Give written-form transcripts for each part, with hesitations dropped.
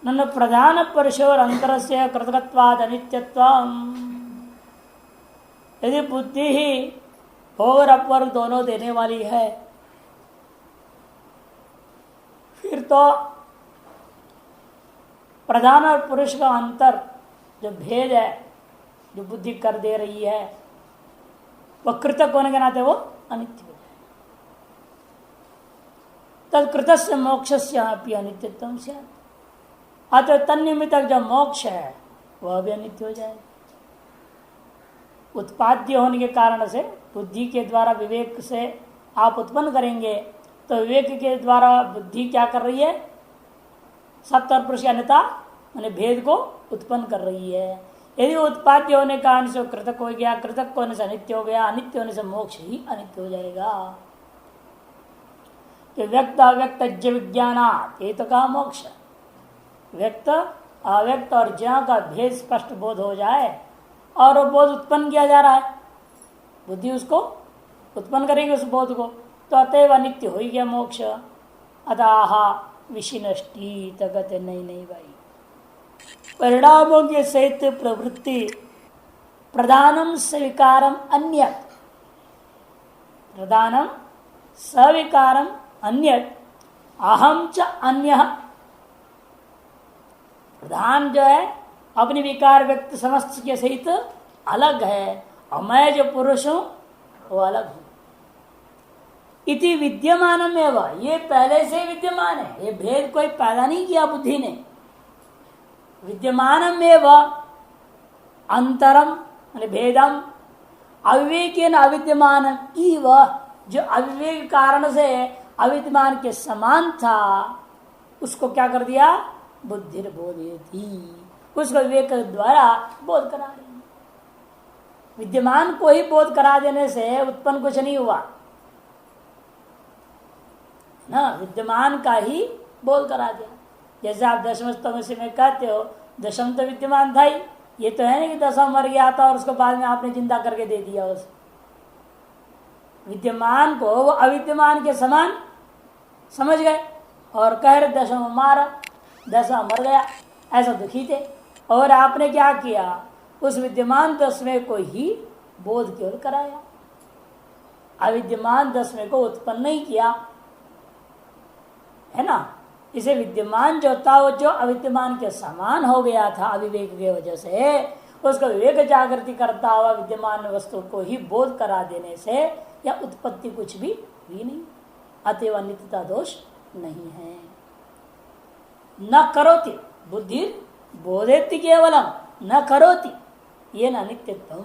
ननु प्रधान पुरुषोर अंतर से कृतकत्वाद अनित्यत्वम्। यदि बुद्धि ही और अपर दोनों देने वाली है फिर तो प्रधान और पुरुष का अंतर जो भेद है जो बुद्धि कर दे रही है वह कृतक होने के नाते वो अनित्य हो जाए। तत्कृत से मोक्ष से अनित्यत्व से अतः तन्निमित्त जो मोक्ष है वह भी अनित्य हो जाए। उत्पाद्य होने के कारण से बुद्धि के द्वारा विवेक से आप उत्पन्न करेंगे तो विवेक के द्वारा बुद्धि क्या कर रही है? सत्य और पुरुष की अन्यता माने भेद को उत्पन्न कर रही है। यदि उत्पाद्य होने के कारण से कृतक हो गया, कृतक होने से अनित्य हो गया, अनित्य होने से मोक्ष ही अनित्य हो जाएगा। कि व्यक्त अव्यक्त ज्ञ विज्ञानात् ये तो कहा मोक्ष। व्यक्त अव्यक्त और ज्ञ का भेद स्पष्ट बोध हो जाए और वो बोध उत्पन्न किया जा रहा है, बुद्धि उसको उत्पन्न करेगी उस बोध को, तो अतएव अनित्य हो ही गया मोक्ष। अतः विशिनष्टि तगत नहीं भाई। परिणामों के सहित प्रवृत्ति प्रधानम स्वीकारम अन्यत, प्रधानम सविकारम अन्यत अहम च अन्य। प्रधान जो है अपनी विकार व्यक्त समस्त के सहित अलग है और मैं जो पुरुष हूं वो अलग हूं। इति विद्यमानम एवं, ये पहले से विद्यमान है, ये भेद कोई पैदा नहीं किया बुद्धि ने। विद्यमानम एवं अंतरम भेदम अविवेकेन अविद्यमान इव, जो अविवेक कारण से अविद्यमान के समान था उसको क्या कर दिया? बुद्धि बोधयति, उसको विवेक द्वारा बोध करा रही। विद्यमान को ही बोध करा देने से उत्पन्न कुछ नहीं हुआ ना, विद्यमान का ही बोध करा दिया। जैसे आप दशम स्तंभ में कहते हो दशम तो विद्यमान था ही, ये तो है नहीं कि दशम मर गया था और उसको बाद में आपने जिंदा करके दे दिया। उस विद्यमान को वो अविद्यमान के समान समझ गए और कह रहे दशम मारा, दशम मर गया, ऐसा दुखी थे। और आपने क्या किया? उस विद्यमान दसवें को ही बोध केवल कराया, अविद्यमान दसवें को उत्पन्न नहीं किया, है ना। इसे विद्यमान जो था वो जो अविद्यमान के समान हो गया था अविवेक की वजह से, उसको विवेक जागृति करता हुआ विद्यमान वस्तु को ही बोध करा देने से या उत्पत्ति कुछ भी नहीं, अतएव अनित्यता दोष नहीं है। न करोति बुद्धि बोधेति केवलम न करोति, ये न नित्यत्व,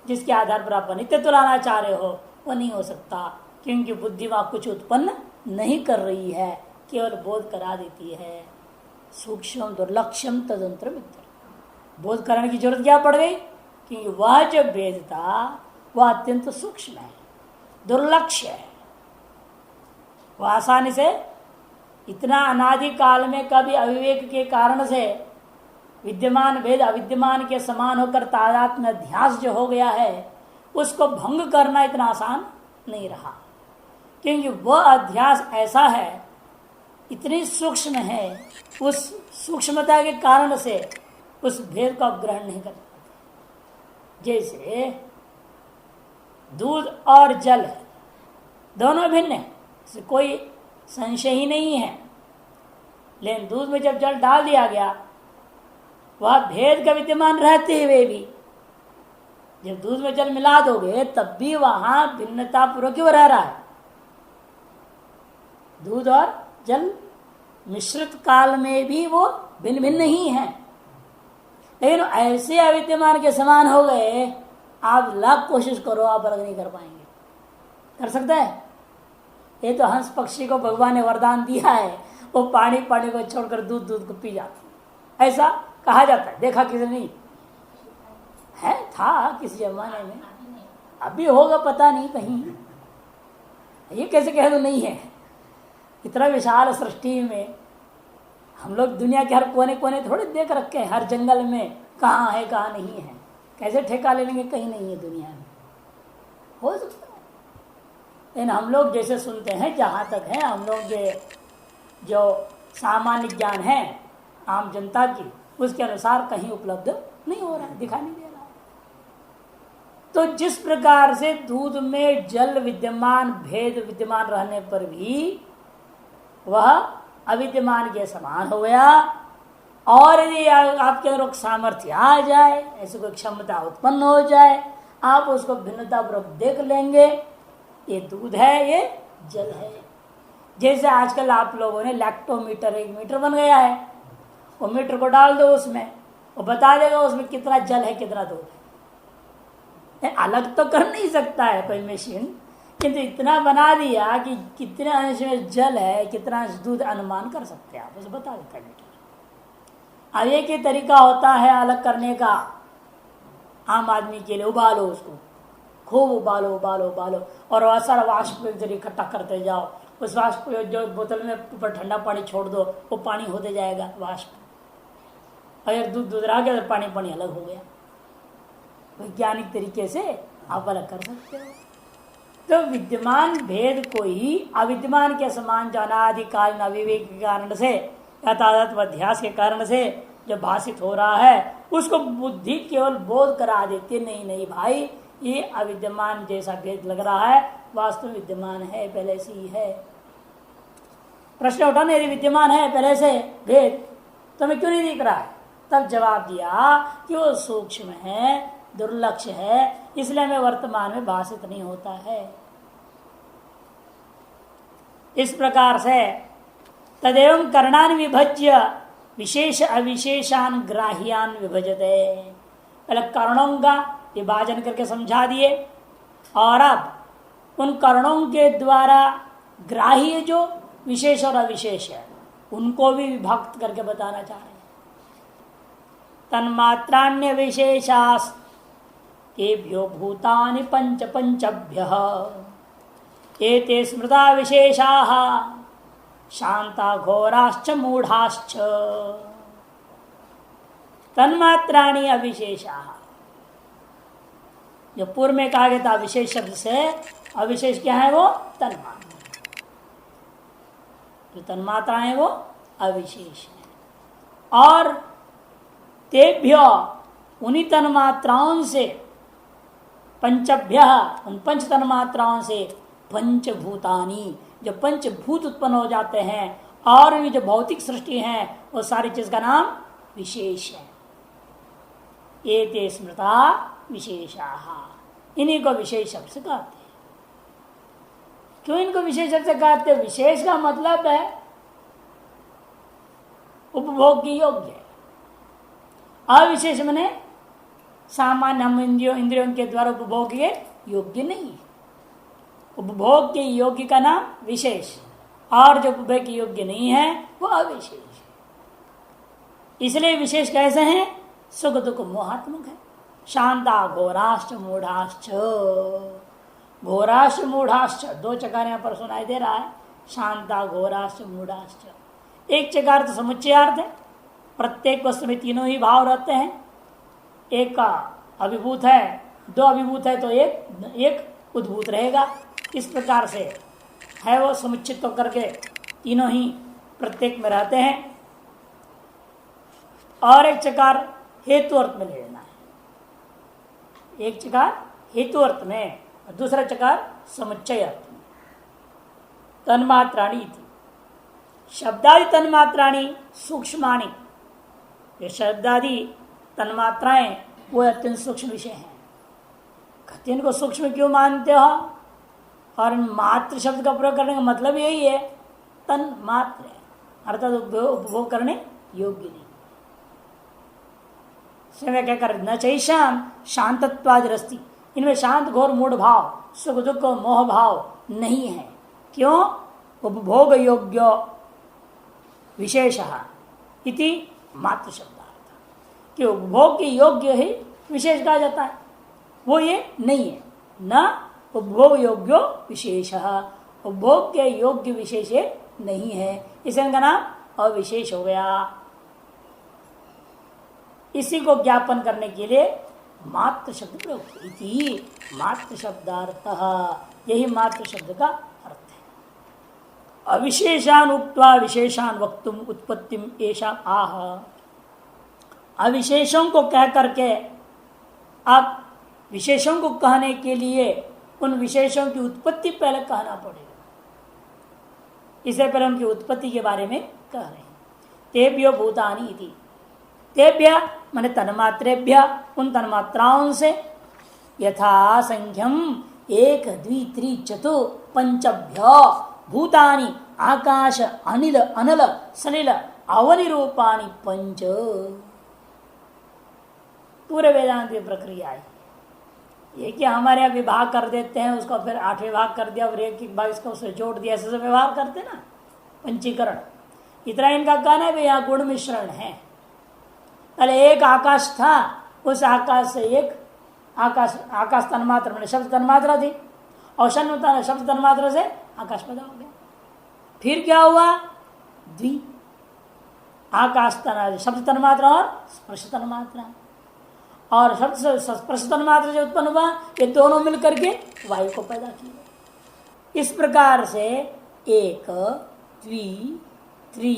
जिसके आधार पर आप अनित्यत्व लाना चाह रहे हो वो नहीं हो सकता, क्योंकि बुद्धि वहां कुछ उत्पन्न नहीं कर रही है, केवल बोध करा देती है। सूक्ष्म दुर्लक्ष्यम तदंतर मित्र, बोध कराने की जरूरत क्या पड़ गई? क्योंकि वह जो भेद था वह अत्यंत सूक्ष्म है, दुर्लक्ष्य है। वह आसानी से इतना अनादि काल में कभी अविवेक के कारण से विद्यमान भेद अविद्यमान के समान होकर तादात्म्य अध्यास जो हो गया है उसको भंग करना इतना आसान नहीं रहा, क्योंकि वह अध्यास ऐसा है, इतनी सूक्ष्म है, उस सूक्ष्मता के कारण से उस भेद का ग्रहण नहीं कर पाते। जैसे दूध और जल है, दोनों भिन्न है, कोई संशय ही नहीं है, लेकिन दूध में जब जल डाल दिया गया वह भेद का विद्यमान रहते हुए भी जब दूध में जल मिला दोगे तब भी वहां भिन्नता पूर्वक क्यों रह रहा है? दूध और जल मिश्रित काल में भी वो भिन्न भिन्न ही है, लेकिन ऐसे अविद्यमान के समान हो गए, आप लाख कोशिश करो आप अलग नहीं कर पाएंगे। कर सकता है? ये तो हंस पक्षी को भगवान ने वरदान दिया है, वो पानी को छोड़कर दूध को पी जाता, ऐसा कहा जाता है। देखा किसी नहीं है? था किसी जमाने में, अभी होगा पता नहीं कहीं, ये कैसे कह दो नहीं है। इतना विशाल सृष्टि में हम लोग दुनिया के हर कोने कोने थोड़े देख रखे हैं, हर जंगल में कहाँ है कहाँ नहीं है, कैसे ठेका ले लेंगे? कहीं नहीं है दुनिया में, हो सकता है। लेकिन हम लोग जैसे सुनते हैं, जहाँ तक है हम लोग जो सामान्य ज्ञान है आम जनता की उसके अनुसार कहीं उपलब्ध नहीं हो रहा है, दिखाई नहीं दे रहा है। तो जिस प्रकार से दूध में जल विद्यमान, भेद विद्यमान रहने पर भी वह अविद्यमान के समान हो गया, और यदि आपके अंदर सामर्थ्य आ जाए, ऐसी कोई क्षमता उत्पन्न हो जाए, आप उसको भिन्नता पूर्वक देख लेंगे, ये दूध है, ये जल है। जैसे आजकल आप लोगों ने लैक्टोमीटर, एक मीटर बन गया है, वो मीटर को डाल दो उसमें, वो बता देगा उसमें कितना जल है कितना दूध है। अलग तो कर नहीं सकता है कोई मशीन, किंतु इतना बना दिया कि कितने अंश में जल है कितना अंश दूध अनुमान कर सकते हैं आप, उसे बता देता है मीटर। अब एक ही तरीका होता है अलग करने का आम आदमी के लिए, उबालो उसको, खूब उबालो उबालो उबालो, और वह सारा वाष्प इकट्ठा करते जाओ, उस वाष्प जो बोतल में ऊपर ठंडा पानी छोड़ दो, वो पानी होते जाएगा वाष्प। अगर दूध दूध रह गया तो पानी पानी अलग हो गया। वैज्ञानिक तरीके से आप अलग कर सकते हो। तो विद्यमान भेद को ही अविद्यमान के समान जो अनादिकालीन अविवेक के कारण से, यथातथ अध्यास के कारण से जो भाषित हो रहा है, उसको बुद्धि केवल बोध करा देती, नहीं नहीं भाई ये अविद्यमान जैसा भेद लग रहा है, वास्तव में विद्यमान है, पहले से ही है। प्रश्न उठा, यदि विद्यमान है पहले से भेद तो हमें क्यों नहीं दिख रहा है? तब जवाब दिया कि वो सूक्ष्म है, दुर्लक्ष है, इसलिए हमें वर्तमान में भाषित नहीं होता है। इस प्रकार से तदेव कर्णान विभज्य विशेष अविशेषान ग्राह्यान विभजते, पहले कर्णों का विभाजन करके समझा दिए, और अब उन कर्णों के द्वारा ग्राह्य जो विशेष और अविशेष है उनको भी विभक्त करके बताना चाह रहे हैं। तन्मात्राण्य विशेषास तेभ्यो भूतानि पंच पंचभ्यः एते स्मृता विशेषाः शांता घोराश्च मूढ़ाश्च। तन्मात्राणि अविशेषाः, जो पूर्व में कहा गया था विशेष शब्द से, अविशेष क्या है? वो तन्मात्रा। जो तन्मात्रा है वो अविशेष है। और तेभ्यो, उन्हीं तन्मात्राओं से, पंचभ्य, उन पंच तन्मात्राओं से, पंचभूतानी, जो पंचभूत उत्पन्न हो जाते हैं, और भी जो भौतिक सृष्टि है वो सारी चीज का नाम विशेष है। एते स्मृता विशेषाः, इन्हीं को विशेष शब्द से कहते हैं। क्यों इनको विशेष शब्द से कहते हैं? विशेष का मतलब है उपभोग की योग्य, अविशेष मने सामान्य हम इंद्रियों के द्वारा उपभोग के योग्य नहीं है। उपभोग के योग्य का नाम विशेष, और जो उपभोग के योग्य नहीं है वो अविशेष। इसलिए विशेष कैसे हैं? सुख दुख मोहात्मक है। शांता घोराश्च मूढ़ाश्च, घोराश्च मूढ़ाश्च, दो चकार यहाँ पर सुनाई दे रहा है, शांता घोराश्च मूढ़ाश्च। एक चकार तो समुच्चयार्थ है, प्रत्येक वस्तु में तीनों ही भाव रहते हैं। एक का अभिभूत है, दो अभिभूत है तो एक उद्भूत रहेगा। इस प्रकार से है वो समुचित होकर के तीनों ही प्रत्येक में रहते हैं। और एक चकार हेतु अर्थ में ले लेना है, एक चकार हेतु अर्थ में और दूसरा चकार समुच्चय अर्थ में। तन्मात्राणि थी, शब्दादि तन्मात्राणि सूक्ष्माणि, ये शब्दादि तन्मात्राएं वो अत्यंत सूक्ष्म विषय हैं। कहते इनको सूक्ष्म क्यों मानते हो? और मात्र शब्द का प्रयोग करने का मतलब यही है, तन मात्र, अर्थात उपभोग करने योग्य नहीं। समय क्या कर न चैशाम शांतत्वादिरस्ति, इनमें शांत घोर मूढ़ भाव, सुख दुख मोह भाव नहीं है। क्यों? उपभोग योग्य विशेषः इति मात्र शब्दार्थ, कि उपभोग के योग्य ही विशेष कहा जाता है, वो ये नहीं है। न उपभोग योग्य विशेषः, उपभोग के योग्य विशेष नहीं है, इसलिए इनका नाम अविशेष हो गया। इसी को ज्ञापन करने के लिए मात्र शब्द प्रयोग, इति मात्र शब्दार्थ, यही मात्र शब्द का अर्थ है। अविशेषान उक्त्वा विशेषान वक्तुम उत्पत्तिम एषा आह। अविशेषों को कह करके आप विशेषों को कहने के लिए उन विशेषों की उत्पत्ति पहले कहना पड़ेगा। इससे पहले उनकी उत्पत्ति के बारे में कह रहे हैं। तेभ्यो भूतानि इति, तेभ्य माने तन्मात्रेभ्य, उन तन्मात्राओं से, यथा संख्यम एक द्वि त्रि चतु पंचभ्य भूतानि आकाश अनिल अनल सलिल अवनि रूपाणि पंच। पूरे वेदांत की प्रक्रिया है ये कि हमारे यहाँ विभाग कर देते हैं, उसको फिर 8 विभाग कर दिया और एक भाग इसको उससे जोड़ दिया, ऐसे व्यवहार करते ना पंचीकरण। इतना इनका कहना है भी यहाँ गुण मिश्रण है। पहले एक आकाश था, उस आकाश से एक आकाश तन्मात्र मैंने शब्द तन्मात्रा थी, और शब्द तन्मात्रा से आकाश पैदा हो गया। फिर क्या हुआ? द्वि आकाश शब्द तन्मात्रा और स्पर्श तन्मात्रा, और शब्द स्पर्श तन्मात्रा जो उत्पन्न हुआ ये दोनों मिलकर के वायु को पैदा किया। इस प्रकार से एक द्वि त्रि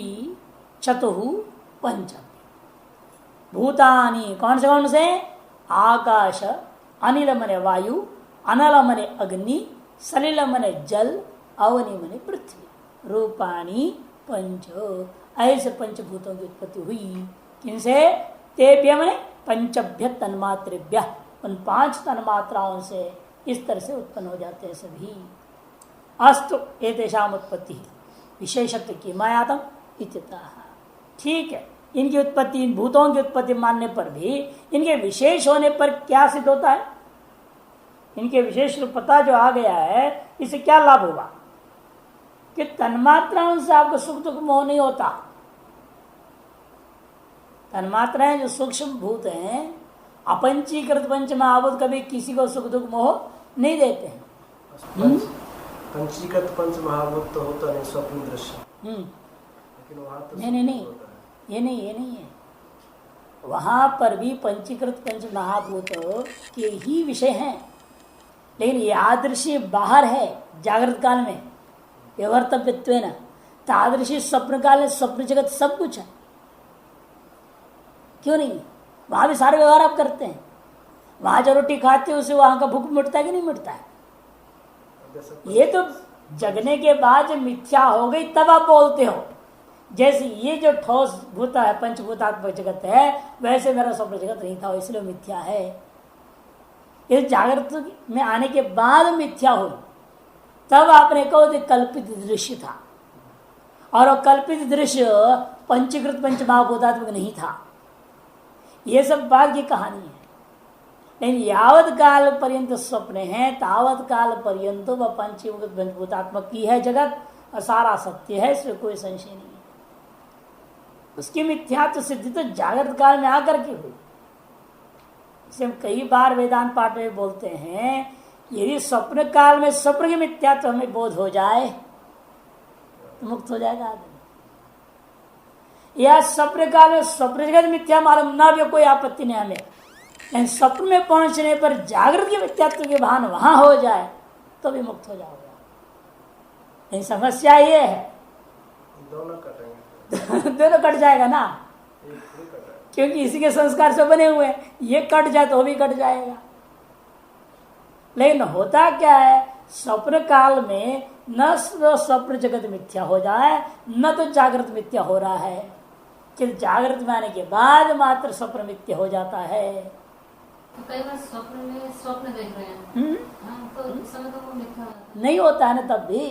चतुः पंच भूतानि, कौन से? आकाश, अनिल मने वायु, अनल मने अग्नि, सलिल मने जल, अवनि मने पृथ्वी, रूपाणी पंच। ऐसे पंचभूतों की उत्पत्ति हुई। किनसे? तेभ्य मने पंचभ्य तन्मात्रेभ्य, उन 5 तन्मात्राओं से इस तरह से उत्पन्न हो जाते हैं सभी। अस्तु एतेषाम उत्पत्ति विशेषत्व की मायातम इत्यतः। ठीक है, इनकी उत्पत्ति, इन भूतों की उत्पत्ति मानने पर भी इनके विशेष होने पर क्या सिद्ध होता है? इनके विशेष रूप पता जो आ गया है, इससे क्या लाभ होगा? कि तन्मात्राओं से आपको सुख दुख मोह नहीं होता। तन्मात्राएं जो सूक्ष्म भूत हैं, अपंचीकृत पंच महाभूत कभी किसी को सुख दुख मोह नहीं देते हैं। पंचीकृत पंच महाभूत तो होता नहीं स्वप्न दृश्य, लेकिन वहां तो नहीं ये नहीं है। वहां पर भी पंचीकृत पंच महाभूत के ही विषय हैं, लेकिन यादृशी बाहर है जागृत काल में व्यवर्तव्यत्वेन, तादृशी स्वप्न काल में स्वप्न जगत सब कुछ है। क्यों नहीं? वहां भी सारे व्यवहार आप करते हैं। वहां जो रोटी खाते हो उससे वहां का भूख मिटता है कि नहीं मिटता है? ये तो जगने के बाद जब मिथ्या हो गई तब आप बोलते हो। जैसे ये जो ठोस भूत है, पंचभूतात्मक जगत है, वैसे मेरा स्वप्न जगत नहीं था, इसलिए मिथ्या है। इस जागृत में आने के बाद मिथ्या हुई, तब आपने कहो कल्पित दृश्य था, और वो कल्पित दृश्य पंचीकृत पंच महाभूतात्मक नहीं था। ये सब बात की कहानी है। लेकिन यावत काल पर्यंत स्वप्न है, तावत काल पर्यंत वह पंचीकृत पंचभूतात्मक की है जगत, और सारा सत्य है, इसमें कोई संशय नहीं है। उसकी मिथ्यात्व सिद्धि तो जागृत काल में आकर के हुई। इसे हम कई बार वेदांत पाठ में बोलते हैं, यदि स्वप्न काल में स्वप्न की मिथ्यात्व हमें बोध हो जाए तो मुक्त हो जाएगा आदमी। या स्वप्न काल में स्वप्न जगत मिथ्या मालूम ना भी कोई आपत्ति नहीं हमें, लेकिन स्वप्न में पहुंचने पर जागृत की मिथ्यात्व के भान वहां हो जाए तो भी मुक्त हो जाओगे। लेकिन समस्या ये है दोनों कटेंगे दोनों कट जाएगा ना, क्योंकि इसी के संस्कार से बने हुए हैं। ये कट जाए तो वो भी कट जाएगा। लेकिन होता क्या है, स्वप्न काल में न स्वप्न जगत मिथ्या हो जाए, न तो जागृत मिथ्या हो रहा है, कि जागृत में आने के बाद मात्र स्वप्न मिथ्या हो जाता है। तो कई बार स्वप्न में स्वप्न देख रहे हैं, तो उस समय तो वो मिथ्या होता है। नहीं होता है ना, तब भी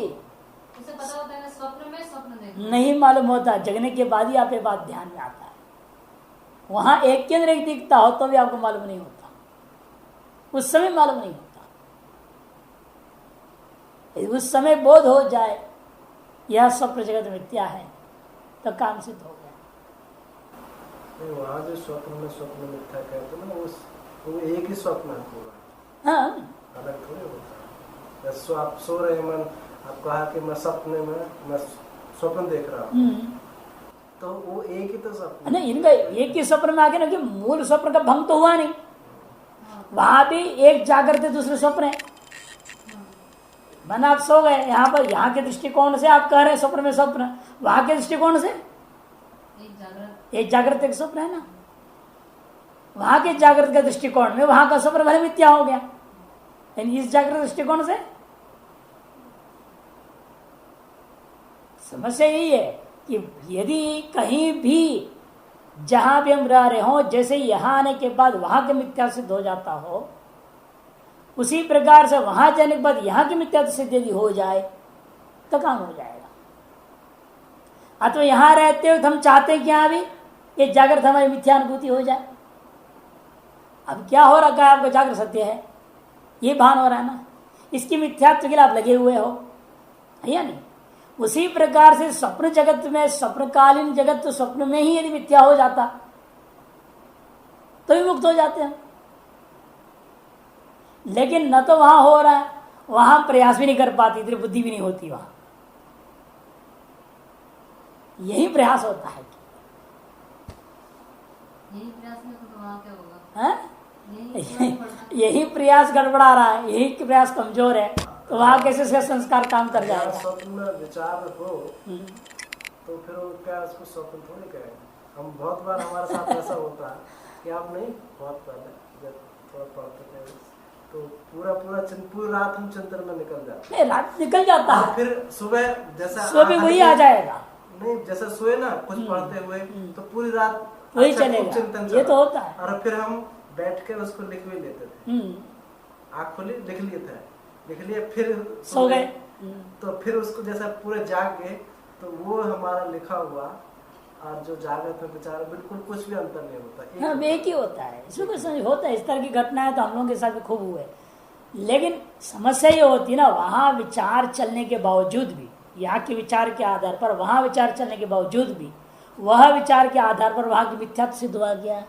उसे पता होता है ना स्वप्न में स्वप्न देख रहे हैं। नहीं मालूम होता, जगने के बाद ही आप ये बात ध्यान में आता है। वहां एक के अंदर एक दिखता हो तो भी आपको मालूम नहीं होता, उस समय मालूम नहीं होता। उस समय बोध हो जाए यह स्वप्न जगत मिथ्या है तो काम सिद्ध हो गया। वहाँ जो स्वप्न में स्वप्न मिथ्या कहते हैं ना, वो एक ही स्वप्न है पूरा, हाँ, अलग थोड़ी होता है। आप सो रहे मन, आप कहा कि मैं सपने में मैं स्वप्न देख रहा हूँ, तो वो एक ही तो स्वप्न नहीं, इनका एक ही स्वप्न में आगे ना, कि मूल स्वप्न का भंग तो हुआ नहीं। वहां भी एक जागृत है, दूसरे स्वप्न है। मन आप सो गए, यहाँ पर यहाँ के दृष्टिकोण से आप कह रहे हैं स्वप्न में स्वप्न, वहां के दृष्टिकोण से एक जागृत एक स्वप्न है ना। वहां के जागृत के दृष्टिकोण में वहां का स्वप्न भले मिथ्या हो गया, यानी इस जागृत दृष्टिकोण से समस्या यही है कि यदि कहीं भी जहां भी हम रह रहे हो, जैसे यहां आने के बाद वहां का मिथ्या सिद्ध हो जाता हो, उसी प्रकार से वहां जाने के बाद यहां की मिथ्या सिद्ध यदि हो जाए तो काम हो जाएगा। अथवा यहां रहते हुए हम चाहते हैं कि यहां भी ये जागृत हमारी मिथ्यानुभूति हो जाए। अब क्या हो रखा है, आपको जागृत सत्य है ये भान हो रहा है ना, इसकी मिथ्यात्व के लिए आप लगे हुए हो या नहीं। उसी प्रकार से स्वप्न जगत में, स्वप्नकालीन जगत तो स्वप्न में ही यदि मिथ्या हो जाता तो भी मुक्त हो जाते हैं, लेकिन न तो वहां हो रहा है, वहां प्रयास भी नहीं कर पाती, इतनी बुद्धि भी नहीं होती वहां। यही प्रयास होता है। यही प्रयास में तो वहां क्या होगा? है? यही प्रयास गड़बड़ा रहा है, यही प्रयास कमजोर है, तो वहां कैसे उसका संस्कार काम कर जाएगा। स्वप्न में विचार हो तो फिर वो क्या उसको स्वप्न थोड़ी कहेंगे। हम बहुत बार हमारे साथ ऐसा होता है कि आप नहीं, बहुत पहले जब थोड़ा पढ़ते थे तो पूरी रात हम चिंतन में निकल जाते। नहीं, रात निकल जाता है, फिर सुबह जैसा सुबह वही आ जाएगा। नहीं, जैसा सोए ना कुछ पढ़ते हुए तो पूरी रात वही चलेगा, चिंतन ये तो होता है। और फिर हम बैठ के उसको लिख भी लेते थे, आँख खोली लिख लिए फिर सो गए। तो फिर उसको जैसा पूरे जाग गए तो वो हमारा लिखा हुआ और जो जागृत में विचार बिल्कुल कुछ भी अंतर नहीं होता, हाँ एक ही होता है। इसमें कुछ होता है, इस तरह की घटनाएं तो हम लोगों के साथ भी खूब हुए। लेकिन समस्या ये होती है ना, वहां विचार चलने के बावजूद भी, यहाँ के विचार के आधार पर वहां विचार चलने के बावजूद भी, वह विचार के आधार पर वहां की मिथ्या सिद्ध हुआ गया।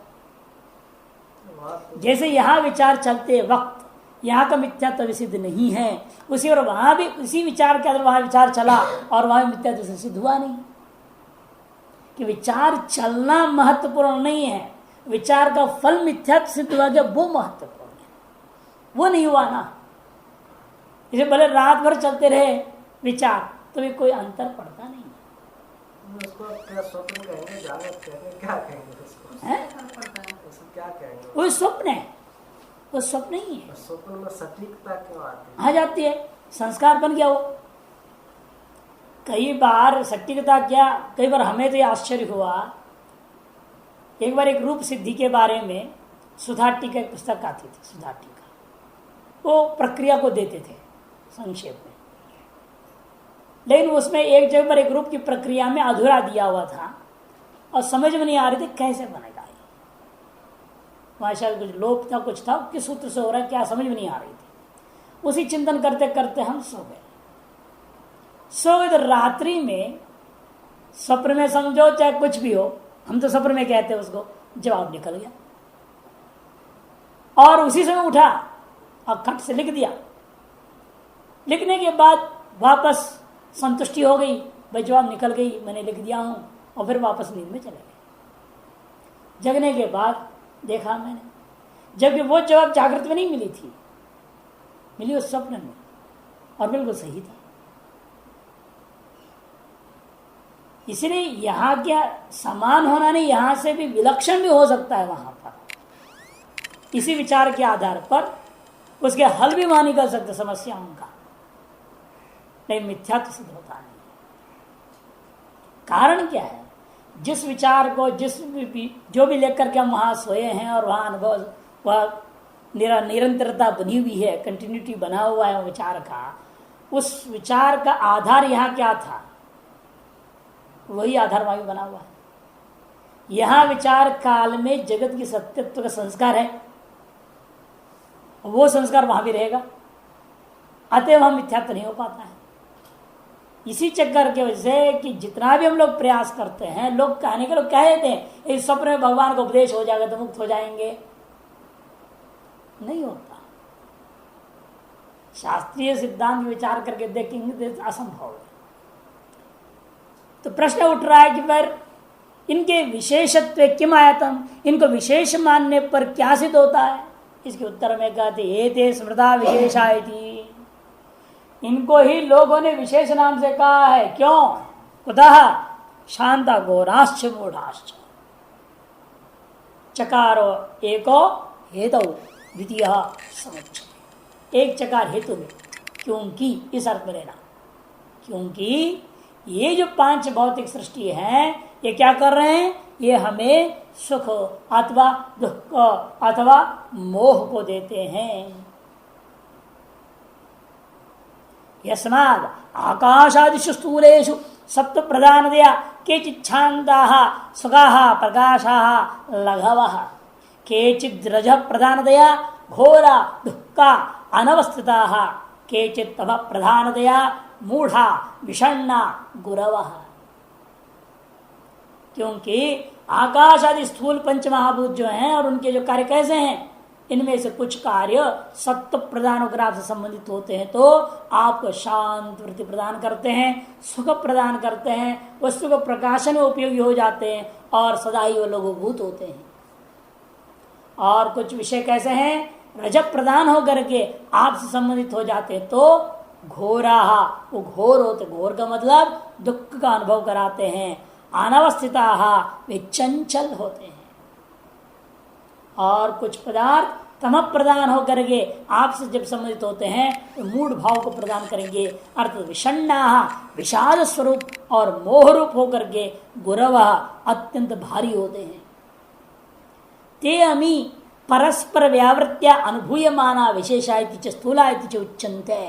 जैसे यहाँ विचार चलते वक्त यहाँ का मिथ्यात्व सिद्ध नहीं है, उसी और वहां भी उसी विचार के आधार वहां विचार चला और वहां मिथ्यात्व सिद्ध हुआ नहीं। कि विचार चलना महत्वपूर्ण नहीं है, विचार का फल मिथ्यात्व सिद्ध हुआ गया वो महत्वपूर्ण है, वो नहीं हुआ ना। इसे भले रात भर चलते रहे विचार तो भी कोई अंतर पड़ता नहीं। उसको क्या स्वप्न कहेंगे, जागृत कहेंगे, क्या कहेंगे उसको? है? क्या कहेंगे? वो स्वप्न है, वो स्वप्न ही है। स्वप्न में सटीकता क्यों आती है? आ जाती है, संस्कार बन गया वो। कई बार सटीकता क्या, कई बार हमें तो ये आश्चर्य हुआ। एक बार एक रूप सिद्धि के बारे में सुधाटी का एक पुस्तक आती थी, सुधाटी का, वो प्रक्रिया को देते थे संक्षेप में, लेकिन उसमें एक जगह पर एक रूप की प्रक्रिया में अधूरा दिया हुआ था और समझ में नहीं आ रही थी कैसे बनेगा। वहाँ शायद कुछ लोप था, कुछ था, किस सूत्र से हो रहा है क्या समझ में नहीं आ रही थी। उसी चिंतन करते करते हम सो गए तो रात्रि में स्वप्न में समझो चाहे कुछ भी हो, हम तो स्वप्न में कहते हैं उसको, जवाब निकल गया और उसी समय उठा और खट से लिख दिया। लिखने के बाद वापस संतुष्टि हो गई, भाई जवाब निकल गई, मैंने लिख दिया हूं, और फिर वापस नींद में चले गए। जगने के बाद देखा मैंने, जबकि वो जवाब जागृत में नहीं मिली थी, मिली उस स्वप्न में, और बिल्कुल सही था। इसलिए यहां क्या समान होना नहीं, यहां से भी विलक्षण भी हो सकता है वहां पर। इसी विचार के आधार पर उसके हल भी वहां निकल सकते समस्याओं का, लेकिन मिथ्यात्व सिद्ध होता नहीं। कारण क्या है, जिस विचार को जो भी लेकर के हम वहां सोए हैं और वहां अनुभव वह निरंतरता बनी हुई है, कंटिन्यूटी बना हुआ है विचार का, उस विचार का आधार यहाँ क्या था वही आधार वहां भी बना हुआ है। यहां विचार काल में जगत की सत्यत्व का संस्कार है, वो संस्कार वहां भी रहेगा, अतएव वहां मिथ्यात्व नहीं हो पाता है। इसी चक्कर के वजह से कि जितना भी हम लोग प्रयास करते हैं, लोग कहने के लोग कह देते हैं इस स्वप्न में भगवान का उपदेश हो जाएगा तो मुक्त हो जाएंगे, नहीं होता। शास्त्रीय सिद्धांत विचार करके देखेंगे तो असंभव है। तो प्रश्न उठ रहा है कि पर इनके विशेषत्व किम आयतम, इनको विशेष मानने पर क्या सिद्ध होता है। इसके उत्तर में कहते एते स्मृता विशेषायति, इनको ही लोगों ने विशेष नाम से कहा है। क्यों? कुतः शांता घोराश्च मूढ़ाश्च। चकारो एको हेतु द्वितीय समुच्चय। एक चकार हेतु में, क्योंकि इस अर्थ में लेना, क्योंकि ये जो 5 भौतिक सृष्टि है ये क्या कर रहे हैं? ये हमें सुख अथवा दुख अथवा मोह को देते हैं। यस्माद् आकाशादिषु स्थूलेषु सत्व प्रधानतया केचिच्छान्ताः सुखाः प्रकाशाः लघवः केचिद् रजः प्रधानतया घोरा दुःखा अनवस्थिताः केचित् तमः प्रधानतया मूढ़ा विषण्णा गुरवः। क्योंकि आकाश आदि स्थूल पंचमहाभूत जो हैं और उनके जो कार्य कैसे हैं, इनमें से कुछ कार्य सत्व प्रदान होकर आपसे संबंधित होते हैं तो आपको शांत वृत्ति प्रदान करते हैं, सुख प्रदान करते हैं, वस्तु को प्रकाशन में उपयोगी हो जाते हैं और सदा ही वो लोगोभूत होते हैं। और कुछ विषय कैसे हैं, रजब प्रदान होकर के आपसे संबंधित हो जाते हैं तो घोराहा, वो घोर होते, घोर का मतलब दुख का अनुभव कराते हैं। अनवस्थिताहा, वे चंचल होते हैं। और कुछ पदार्थ तम प्रदान होकर के आपसे जब संबंधित होते हैं तो मूढ़ भाव को प्रदान करेंगे, अर्थात विषण्णा, विषाद स्वरूप और मोह रूप होकर के गुरव अत्यंत भारी होते हैं। ते अमी परस्पर व्यावृत्या अनुभूयमाना विशेषा स्थूला उच्चन्ते।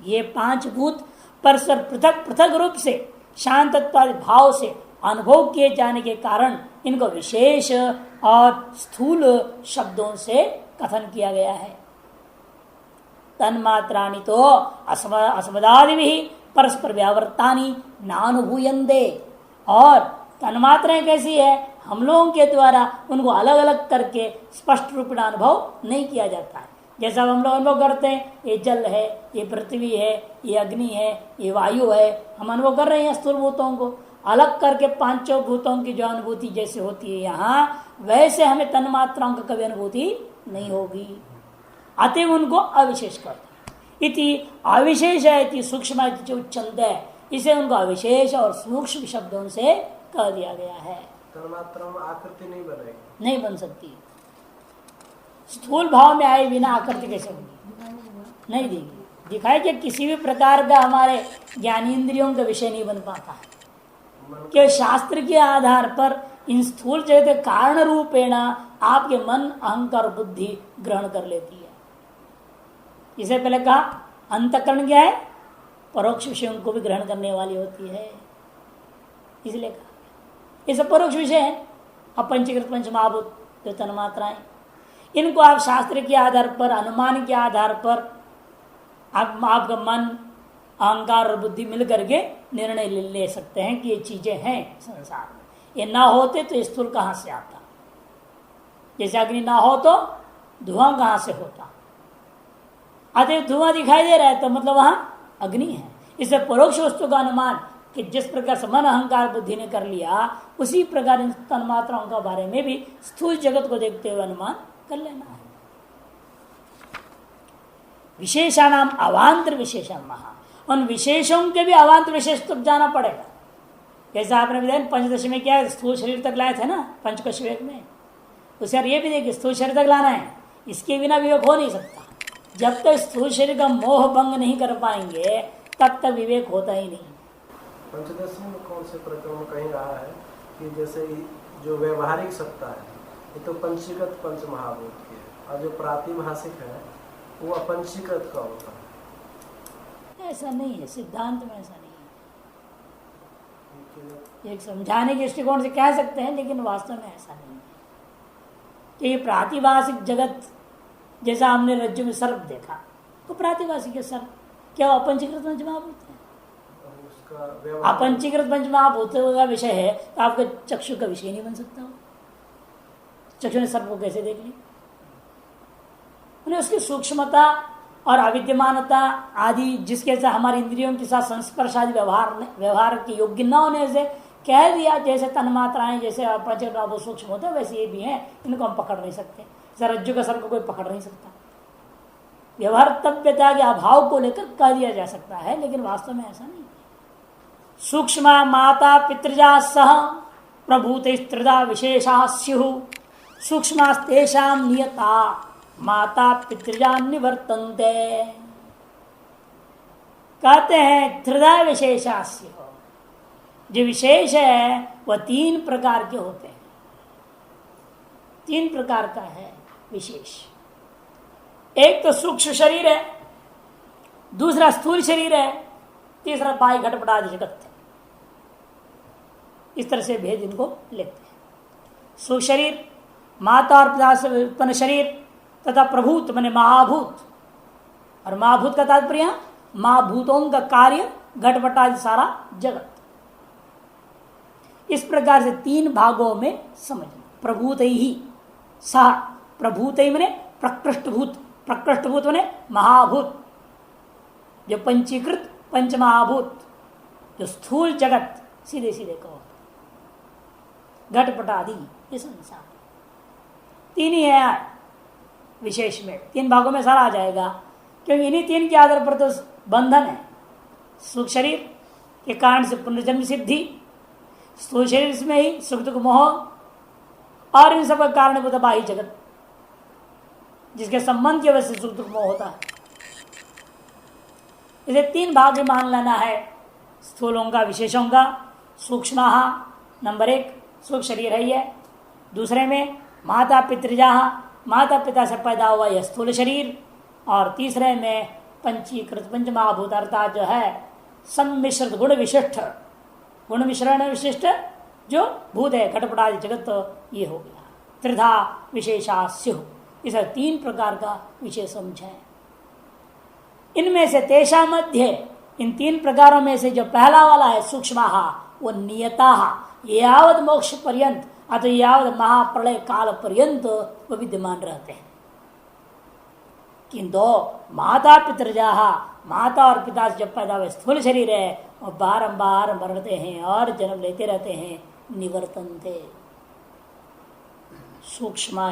ये 5 भूत परस्पर पृथक पृथक रूप से शांतत्वादि भाव से अनुभव किए जाने के कारण इनको विशेष और स्थूल शब्दों से कथन किया गया है। तन्मात्राणि तो असमदादि भी परस्पर व्यावर्तानी नानुभूयन्ते। और तन्मात्राएं कैसी है, हम लोगों के द्वारा उनको अलग अलग करके स्पष्ट रूप में अनुभव नहीं किया जाता है। जैसा हम लोग अनुभव करते हैं, ये जल है, ये पृथ्वी है, ये अग्नि है, ये वायु है, हम अनुभव कर रहे हैं स्थूल भूतों को। अलग करके 5 भूतों की जो अनुभूति जैसे होती है यहाँ, वैसे हमें तन्मात्राओं की कभी अनुभूति नहीं होगी। अतएव उनको अविशेष करते इति अविशेष है सूक्ष्म उच्चन्ते। इसे उनको अविशेष और सूक्ष्म शब्दों से कह दिया गया है। तन्मात्रा में आकृति नहीं बनेगी, नहीं बन सकती। स्थूल भाव में आए बिना आकृति कैसे होगी? नहीं देगी। दिखाई कि किसी भी प्रकार का हमारे ज्ञानेंद्रियों का विषय नहीं बन पाता है कि शास्त्र के आधार पर इन स्थूल जगत कारण रूपेण आपके मन अहंकार बुद्धि ग्रहण कर लेती है। इसे पहले कहा अंतःकरण क्या है, परोक्ष विषयों को भी ग्रहण करने वाली होती है, इसलिए कहा ये सब परोक्ष विषय है। अपंचीकृत पंच महाभूत जो तन्मात्राएं, इनको आप शास्त्र के आधार पर अनुमान के आधार पर आपका मन अहंकार और बुद्धि मिल करके निर्णय ले सकते हैं कि ये चीजें हैं संसार में। ये ना होते तो स्थूल कहां से आता? जैसे अग्नि ना हो तो धुआं कहां से होता? अतः धुआं दिखाई दे रहा है तो मतलब वहां अग्नि है। इसे परोक्ष वस्तु का अनुमान कि जिस प्रकार से मन अहंकार बुद्धि ने कर लिया, उसी प्रकार इन तन्मात्राओं का बारे में भी स्थूल जगत को देखते हुए अनुमान कर लेना है। विशेषाणाम अवांतर विशेषण महा, उन विशेषों के भी अवांतर विशेष तक जाना पड़ेगा। जैसा आपने बताया पंचदशी में क्या है, स्थूल शरीर तक लाए थे ना पंचकोश विवेक में, उसे ये भी देखिए स्थूल शरीर तक लाना है। इसके बिना विवेक हो नहीं सकता। जब तक स्थूल शरीर का मोह भंग नहीं कर पाएंगे तब तक विवेक होता ही नहीं। पंचदशी में कौन से प्रकरण कहीं रहा है कि जैसे जो व्यवहारिक सत्ता है ये तो पंचीकृत पंच महाभूत की है और जो प्रातिभाषिक है वो अपंचीकृत का होता है? ऐसा नहीं है, सिद्धांत में ऐसा नहीं है। एक समझाने के दृष्टिकोण से कह सकते हैं, लेकिन वास्तव में ऐसा नहीं है। कि ये प्रातिभाषिक जगत, जैसा हमने रज्जु में सर्प देखा तो प्रातिभाषिक सर्प क्या अपंचीकृत पंच महाभूत है? अपंचीकृत पंच महाभूत का विषय है तो आपका चक्षु का विषय नहीं बन सकता हो। चक्षु ने सर्प को कैसे देख ली? उसकी सूक्ष्मता और अविद्यमानता आदि जिसके साथ हमारे इंद्रियों के साथ संस्पर्श आदि व्यवहार के योग्य न होने से कह दिया। जैसे तन्मात्राएं जैसे पंचभूत सूक्ष्म होते हैं वैसे ये भी हैं, इनको हम पकड़ नहीं सकते। रज्जु का सर्प को कोई पकड़ नहीं सकता। व्यवहारतव्यता के अभाव को लेकर कह दिया जा सकता है, लेकिन वास्तव में ऐसा नहीं। सूक्ष्म माता पितृजा सह प्रभूत स्त्रिदा विशेषा स्यु सूक्ष्मस्तेषां नियता माता पितृजा निवर्तन्ते। कहते हैं त्रिधा विशेषा स्यु, जो विशेष है वह 3 प्रकार के होते हैं। 3 प्रकार का है विशेष। एक तो सूक्ष्म शरीर है, दूसरा स्थूल शरीर है, तीसरा बाह्य घटपटादि जगत है। इस तरह से भेद इनको लेते हैं। सूक्ष्म शरीर, माता और पिता से उत्पन्न शरीर, तथा प्रभूत माने महाभूत। और महाभूत का तात्पर्य महाभूतों का कार्य घटपटादि सारा जगत। इस प्रकार से 3 भागों में समझना। प्रभूत ही सह, प्रभूत ही मने प्रकृष्टभूत, प्रकृष्टभूत मने महाभूत, जो पंचीकृत पंचमहाभूत, जो स्थूल जगत सीधे सीधे कहो, घटपटादि ये संसार 3 ही है विशेष में। 3 भागों में सारा आ जाएगा, क्योंकि इन्हीं 3 के आधार पर तो बंधन है। सुख शरीर के कारण से पुनर्जन्म सिद्धि, स्थूल शरीर में ही सुख दुख मोह, और इन सब का कारण होता बाह्य जगत, जिसके संबंध की वजह से सुख दुख मोह होता है। इसे 3 भाग में मान लेना है स्थूलों का, विशेषों का। सूक्ष्म नंबर 1 सूक्ष्म शरीर है ये, दूसरे में माता पितृजा, माता पिता से पैदा हुआ यह स्थूल शरीर, और तीसरे में पंचीकृत पंचमहाभूत अर्थात जो है सम्मिश्रित गुण विशिष्ट, गुण मिश्रण विशिष्ट जो भूत है घटपटादि जगत, तो ये हो गया त्रिधा विशेषा स्युः। इस 3 प्रकार का विशेष समझे। इनमें से तेषा मध्य, इन 3 प्रकारों में से जो पहला वाला है सूक्ष्म, वो नियता यावत मोक्ष पर्यंत अथवा यावत महाप्रलय काल पर्यंत वो विद्यमान रहते हैं। किंतु माता पितृजा, माता और पिता से जब पैदा हुए स्थूल शरीर है, वो बारंबार मरते हैं और जन्म लेते रहते हैं। निवर्तन्ते सूक्ष्म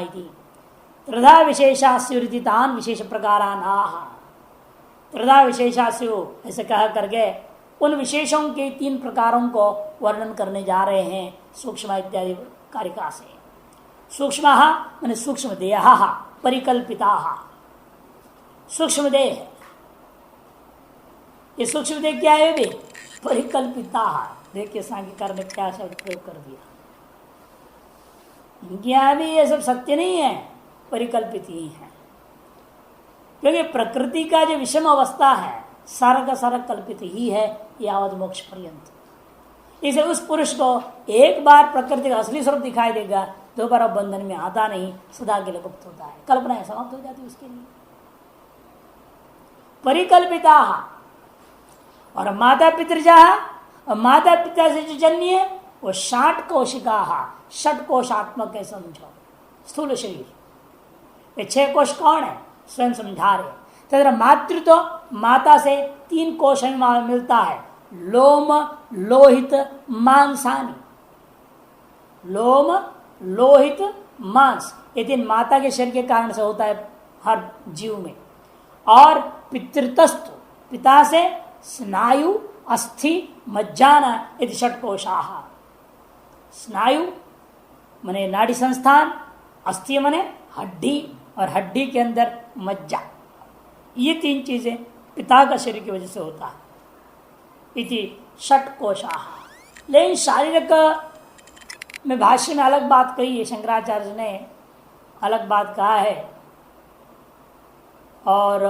त्रिधा विशेषास्युरिति तान विशेष प्रकारान आह। त्रिधा विशेषास्यु ऐसे कह करके उन विशेषों के 3 प्रकारों को वर्णन करने जा रहे हैं सूक्ष्म इत्यादि कारिका से। सूक्ष्म माने सूक्ष्म देह, परिकल्पिता सूक्ष्म देह। ये सूक्ष्म देह क्या है? वे परिकल्पिता। देखिए सांख्यकार ने क्या शब्द प्रयोग कर दिया। यहाँ भी ये सब सत्य नहीं है, परिकल्पित ही है, क्योंकि प्रकृति का जो विषम अवस्था है सारा का सारा कल्पित ही है यावत मोक्ष पर्यंत। इसे उस पुरुष को एक बार प्रकृति का असली स्वरूप दिखाई देगा, दोबारा बंधन में आता नहीं, सदा के लिए मुक्त होता है, कल्पनाएं समाप्त हो जाती है उसके लिए। परिकल्पिता। और माता पितृजा, और माता पिता से जो जन्य है वो 60 कोशिका, 6 कोशात्मक है समझो। स्थूल शरीर ये 6 कोश कौन है? स्वयं समझा रहे। तथा मातृत्व तो माता से 3 कोश मिलता है, लोम लोहित मांसानी। लोम लोहित मांस ये 3 माता के शरीर के कारण से होता है हर जीव में। और पितृतस्तु पिता से स्नायु अस्थि मज्जाना यदि 6 कोशा। स्नायु मने नाड़ी संस्थान, अस्थि मने हड्डी, और हड्डी के अंदर मज्जा। ये 3 चीजें पिता का शरीर की वजह से होता है। इति 6 कोशा। लेकिन शारीरिक में भाष्य में अलग बात कही है, शंकराचार्य ने अलग बात कहा है। और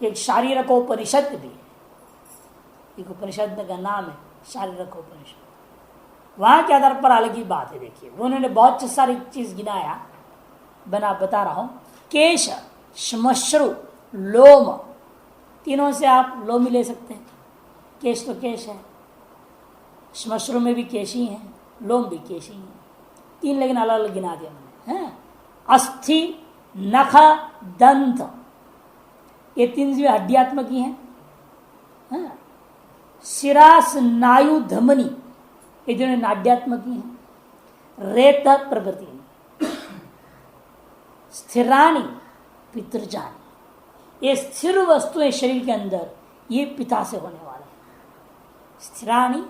एक शारीरकोपनिषद भी, एक उपनिषद का नाम है शारीरकोपनिषद। वहां के आधार पर अलग ही बात है। देखिए उन्होंने बहुत सारी चीज गिनाया, बता रहा हूं। केश, श्मश्रु, लोम, तीनों से आप लोम ही ले सकते हैं। केश तो केश है, श्मश्रु में भी केश ही है, लोम भी केश ही है। 3 लेकिन अलग अलग गिना दिया मैंने। अस्थि, नख, दंत, ये 3 भी हड्डियात्मक ही हैं। शिरा, स्नायु, धमनी, ये जो नाड्यात्मक ही हैं। रेत प्रकृति, स्थिराणी पितृजानी, ये स्थिर वस्तुएं शरीर के अंदर ये पिता से होने वाले हैं। स्थिराणी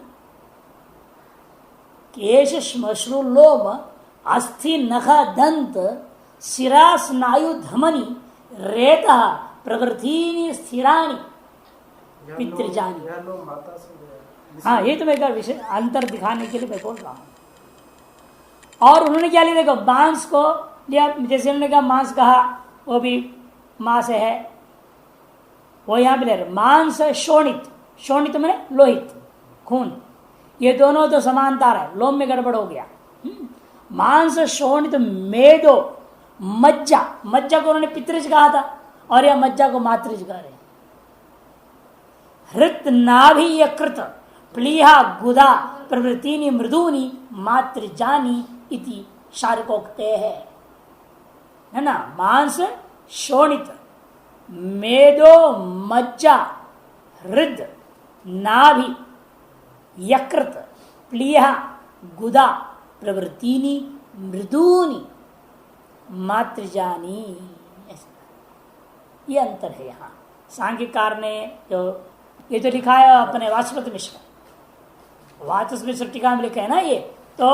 केश श्मश्रु लोम अस्थि नख दंत शिरा स्नायु धमनी रेता प्रवृत्ति स्थिराणी पितृजानी। माता से हाँ, ये तो मैं विषय अंतर दिखाने के लिए मैं बोल रहा हूं। और उन्होंने क्या लिया, देखो मांस को लिया, जैसे उन्होंने कहा मांस कहा, वो भी मां से है, वो यहां पे ले रहे मांस शोणित, शोणित में लोहित खून, ये दोनों तो समानता है, लोम में गड़बड़ हो गया। मांस शोणित मेदो मज्जा, मज्जा को उन्होंने पितृज कहा था और यह मज्जा को मातृज कह रहे। हृत नाभि यकृत प्लीहा गुदा प्रवृत्तिनी मृदूनी मातृजानी इति शारिकोक्ते है ना। मांस शोणित मेदो मज्जा हृद नाभि यकृत प्लीहा गुदा प्रवृत्तिनी मृदूनी मातृजानी, ये अंतर है। यहाँ सांख्यकार ने जो ये तो लिखा है अपने वाचस्पति मिश्र, वाचस्पति मिश्र टीका में लिखा है ना, ये तो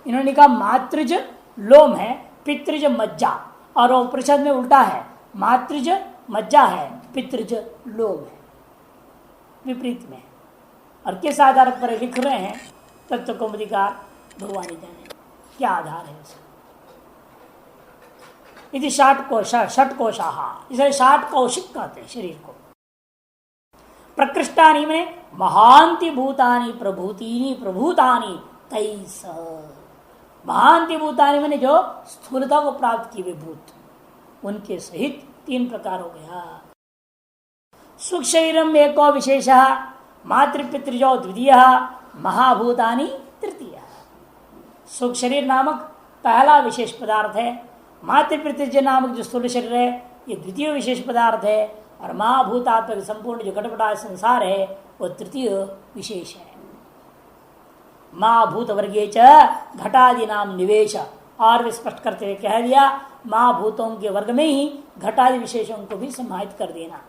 इन्होंने कहा मातृज लोम है, पितृज मज्जा, और वो उपनिषद में उल्टा है, मातृज मज्जा है, पितृज लोम है, विपरीत में। और किस आधार पर लिख रहे हैं तत्व कौमुदीकार भगवान ही जाने क्या आधार है उसका। यदि षट कोशाहा, इसे षाट कौशिक कहते हैं शरीर को। प्रकृष्टानी में महांति भूतानी प्रभूतिनी प्रभूतानी तैस, महांति भूतानी मैंने जो स्थूलता को प्राप्त किए भूत, उनके सहित तीन प्रकार हो गया। सुख शरीरम एको विशेष मातृपितृजो द्वितीय महाभूतानी तृतीय। सुख शरीर नामक पहला विशेष पदार्थ है, मातृपितृज नामक जो स्थूल शरीर है ये द्वितीय विशेष पदार्थ है, और महाभूतात्मक संपूर्ण जो घटपटा संसार है वो तृतीय विशेष है। महाभूत वर्गे च घटादि नाम निवेश, और भी स्पष्ट करते हुए कह दिया महाभूतों के वर्ग में ही घटादि विशेषों को भी समाहित कर देना।